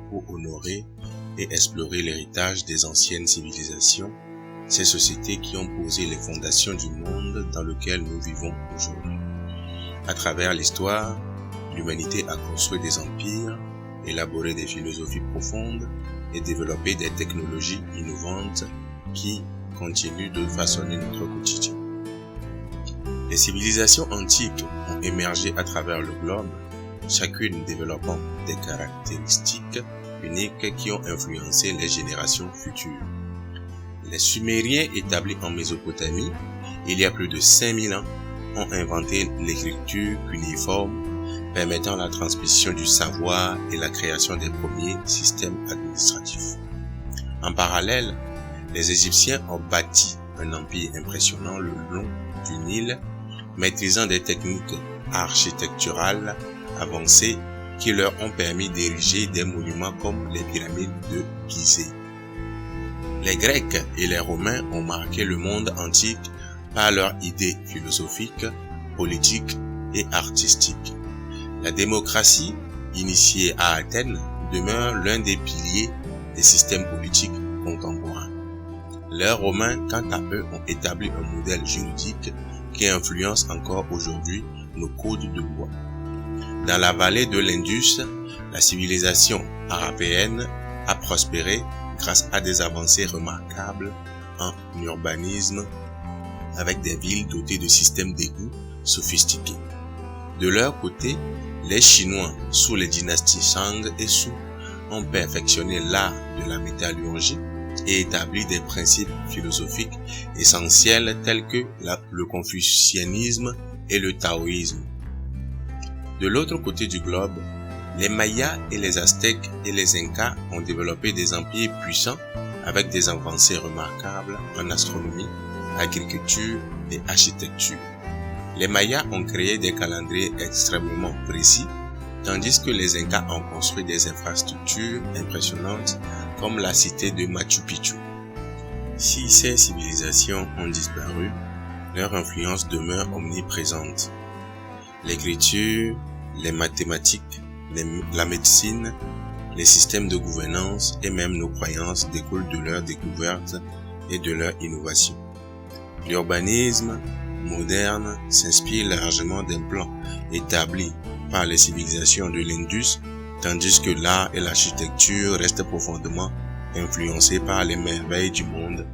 pour honorer et explorer l'héritage des anciennes civilisations, ces sociétés qui ont posé les fondations du monde dans lequel nous vivons aujourd'hui. À travers l'histoire, l'humanité a construit des empires, élaboré des philosophies profondes et développé des technologies innovantes qui continuent de façonner notre quotidien. Les civilisations antiques ont émergé à travers le globe, chacune développant des caractéristiques uniques qui ont influencé les générations futures. Les Sumériens établis en Mésopotamie, il y a plus de 5000 ans, ont inventé l'écriture cunéiforme, permettant la transmission du savoir et la création des premiers systèmes administratifs. En parallèle, les Égyptiens ont bâti un empire impressionnant le long du Nil, maîtrisant des techniques architecturales avancées qui leur ont permis d'ériger des monuments comme les pyramides de Gizeh. Les Grecs et les Romains ont marqué le monde antique par leurs idées philosophiques, politiques et artistiques. La démocratie, initiée à Athènes, demeure l'un des piliers des systèmes politiques contemporains. Les Romains, quant à eux, ont établi un modèle juridique qui influence encore aujourd'hui nos codes de loi. Dans la vallée de l'Indus, la civilisation arabéenne a prospéré grâce à des avancées remarquables en urbanisme, avec des villes dotées de systèmes d'égouts sophistiqués. De leur côté, les Chinois, sous les dynasties Shang et Sui, ont perfectionné l'art de la métallurgie et établi des principes philosophiques essentiels tels que le confucianisme et le taoïsme. De l'autre côté du globe, les Mayas et les Aztèques et les Incas ont développé des empires puissants avec des avancées remarquables en astronomie, agriculture et architecture. Les Mayas ont créé des calendriers extrêmement précis, tandis que les Incas ont construit des infrastructures impressionnantes comme la cité de Machu Picchu. Si ces civilisations ont disparu, leur influence demeure omniprésente. L'écriture, les mathématiques, la médecine, les systèmes de gouvernance et même nos croyances découlent de leurs découvertes et de leur innovation. L'urbanisme moderne s'inspire largement des plans établis par les civilisations de l'Indus, tandis que l'art et l'architecture restent profondément influencés par les merveilles du monde